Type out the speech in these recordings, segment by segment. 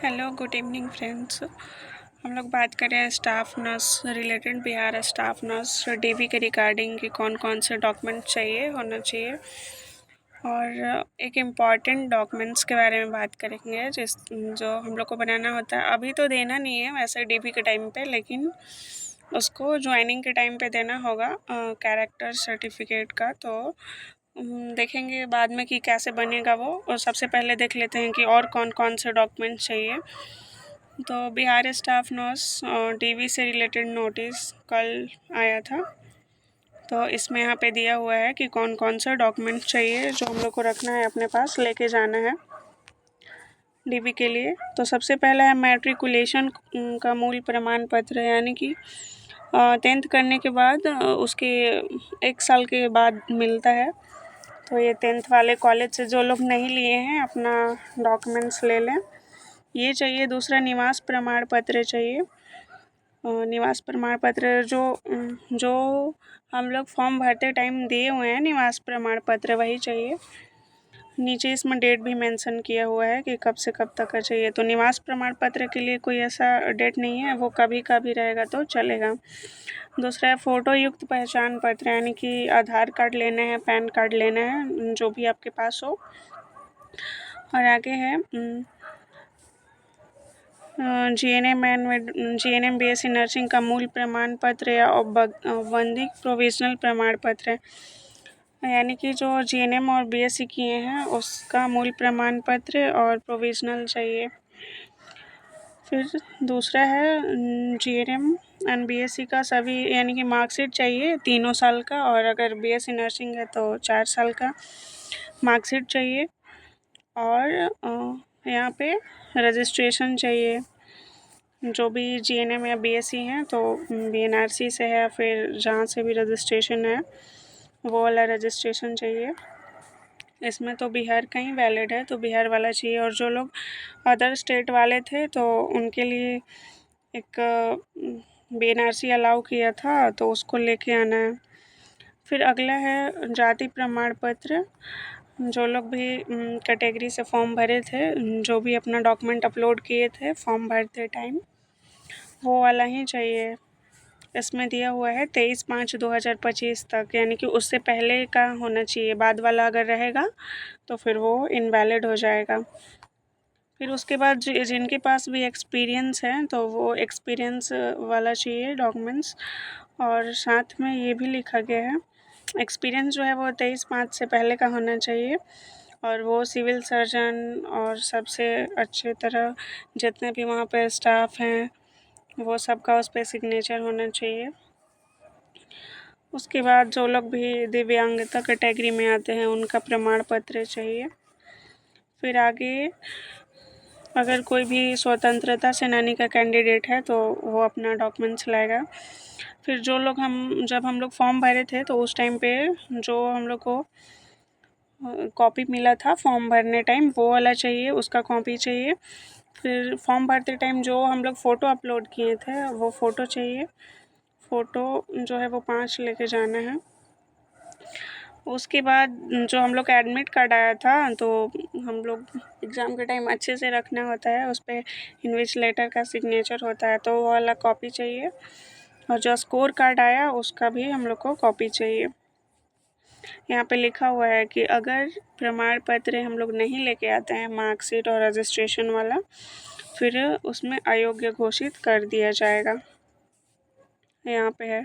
Hello good evening friends. हम लोग बात करें staff nurse related Bihar staff nurse DV के रिगार्डिंग कि कौन कौन से डॉक्यूमेंट चाहिए होना चाहिए और एक इम्पॉर्टेंट डॉक्यूमेंट्स के बारे में बात करेंगे जो हम लोग को बनाना होता है। अभी तो देना नहीं है वैसे डीवी के टाइम पे, लेकिन उसको ज्वाइनिंग के टाइम पे देना होगा कैरेक्टर सर्टिफिकेट का। तो देखेंगे बाद में कि कैसे बनेगा वो, और सबसे पहले देख लेते हैं कि और कौन कौन से डॉक्यूमेंट चाहिए। तो बिहार स्टाफ नर्स डीवी से रिलेटेड नोटिस कल आया था, तो इसमें यहाँ पे दिया हुआ है कि कौन कौन सा डॉक्यूमेंट चाहिए जो हम लोग को रखना है, अपने पास लेके जाना है डीवी के लिए। तो सबसे पहला है मैट्रिकुलेशन का मूल प्रमाण पत्र, यानी कि 10th करने के बाद उसके 1 साल के बाद मिलता है। तो ये 10th वाले कॉलेज से जो लोग नहीं लिए हैं अपना डॉक्यूमेंट्स ले लें, ये चाहिए। दूसरा निवास प्रमाण पत्र चाहिए। निवास प्रमाण पत्र जो हम लोग फॉर्म भरते टाइम दिए हुए हैं, निवास प्रमाण पत्र वही चाहिए। नीचे इसमें डेट भी मेंशन किया हुआ है कि कब से कब तक का चाहिए। तो निवास प्रमाण पत्र के लिए कोई ऐसा डेट नहीं है, वो कभी का भी रहेगा तो चलेगा। दूसरा है फ़ोटो युक्त पहचान पत्र, यानी कि आधार कार्ड लेना है, पैन कार्ड लेना है, जो भी आपके पास हो। और आगे है जीएनएम बीएससी नर्सिंग का मूल प्रमाण पत्र या औपबंधिक प्रोविजनल प्रमाण पत्र, यानी कि जो जीएनएम और बीएससी किए हैं उसका मूल प्रमाण पत्र और प्रोविजनल चाहिए। फिर दूसरा है जीएनएम एंड बीएससी का सभी, यानी कि मार्कशीट चाहिए 3 साल का, और अगर बीएससी नर्सिंग है तो 4 साल का मार्कशीट चाहिए। और यहाँ पे रजिस्ट्रेशन चाहिए। जो भी जीएनएम या बीएससी हैं तो बीएनआरसी से है, फिर जहाँ से भी रजिस्ट्रेशन है वो वाला रजिस्ट्रेशन चाहिए। इसमें तो बिहार का ही वैलिड है तो बिहार वाला चाहिए। और जो लोग अदर स्टेट वाले थे तो उनके लिए एक बीएनआरसी अलाउ किया था तो उसको लेके आना है। फिर अगला है जाति प्रमाण पत्र। जो लोग भी कैटेगरी से फॉर्म भरे थे, जो भी अपना डॉक्यूमेंट अपलोड किए थे फॉर्म भरते टाइम, वो वाला ही चाहिए। इसमें दिया हुआ है 23/5/2025 तक, यानी कि उससे पहले का होना चाहिए। बाद वाला अगर रहेगा तो फिर वो इनवैलिड हो जाएगा। फिर उसके बाद जिनके पास भी एक्सपीरियंस है तो वो एक्सपीरियंस वाला चाहिए डॉक्यूमेंट्स। और साथ में ये भी लिखा गया है एक्सपीरियंस जो है वो 23/5 से पहले का होना चाहिए, और वो सिविल सर्जन और सबसे अच्छे तरह जितने भी वहाँ पे स्टाफ हैं वो सबका उस पर सिग्नेचर होना चाहिए। उसके बाद जो लोग भी दिव्यांगता कैटेगरी में आते हैं उनका प्रमाण पत्र चाहिए। फिर आगे अगर कोई भी स्वतंत्रता सेनानी का कैंडिडेट है तो वो अपना डॉक्यूमेंट्स लाएगा। फिर जो लोग जब हम लोग फॉर्म भरे थे तो उस टाइम पे जो हम लोग को कॉपी मिला था फॉर्म भरने टाइम वो वाला चाहिए, उसका कॉपी चाहिए। फिर फॉर्म भरते टाइम जो हम लोग फ़ोटो अपलोड किए थे वो फ़ोटो चाहिए। फ़ोटो जो है वो 5 लेके जाना है। उसके बाद जो हम लोग का एडमिट कार्ड आया था तो हम लोग एग्ज़ाम के टाइम अच्छे से रखना होता है, उस पर इन्विजिलेटर का सिग्नेचर होता है तो वो वाला कॉपी चाहिए। और जो स्कोर कार्ड आया उसका भी हम लोग को कॉपी चाहिए। यहाँ पे लिखा हुआ है कि अगर प्रमाण पत्र हम लोग नहीं लेके आते हैं मार्कशीट और रजिस्ट्रेशन वाला, फिर उसमें अयोग्य घोषित कर दिया जाएगा। यहाँ पे है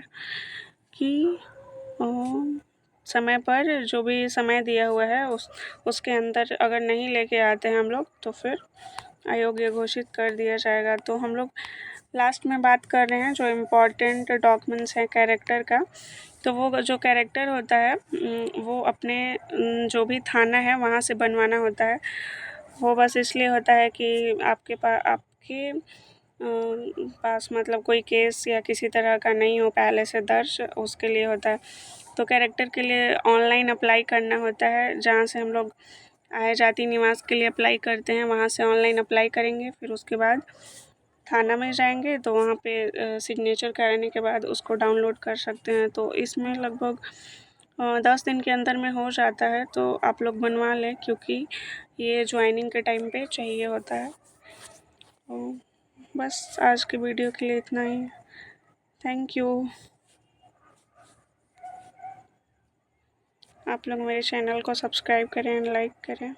कि समय पर जो भी समय दिया हुआ है उसके अंदर अगर नहीं लेके आते हैं हम लोग तो फिर अयोग्य घोषित कर दिया जाएगा। तो हम लोग लास्ट में बात कर रहे हैं जो इम्पोर्टेंट डॉक्यूमेंट्स हैं कैरेक्टर का। तो वो जो कैरेक्टर होता है वो अपने जो भी थाना है वहाँ से बनवाना होता है। वो बस इसलिए होता है कि आपके पास मतलब कोई केस या किसी तरह का नहीं हो पहले से दर्ज, उसके लिए होता है। तो कैरेक्टर के लिए ऑनलाइन अप्लाई करना होता है, जहाँ से हम लोग आय जाति निवास के लिए अप्लाई करते हैं वहाँ से ऑनलाइन अप्लाई करेंगे। फिर उसके बाद थाना में जाएंगे तो वहाँ पे सिग्नेचर कराने के बाद उसको डाउनलोड कर सकते हैं। तो इसमें लगभग 10 दिन के अंदर में हो जाता है, तो आप लोग बनवा लें क्योंकि ये ज्वाइनिंग के टाइम पे चाहिए होता है। तो बस आज की वीडियो के लिए इतना ही। Thank you. आप लोग मेरे चैनल को सब्सक्राइब करें, लाइक करें।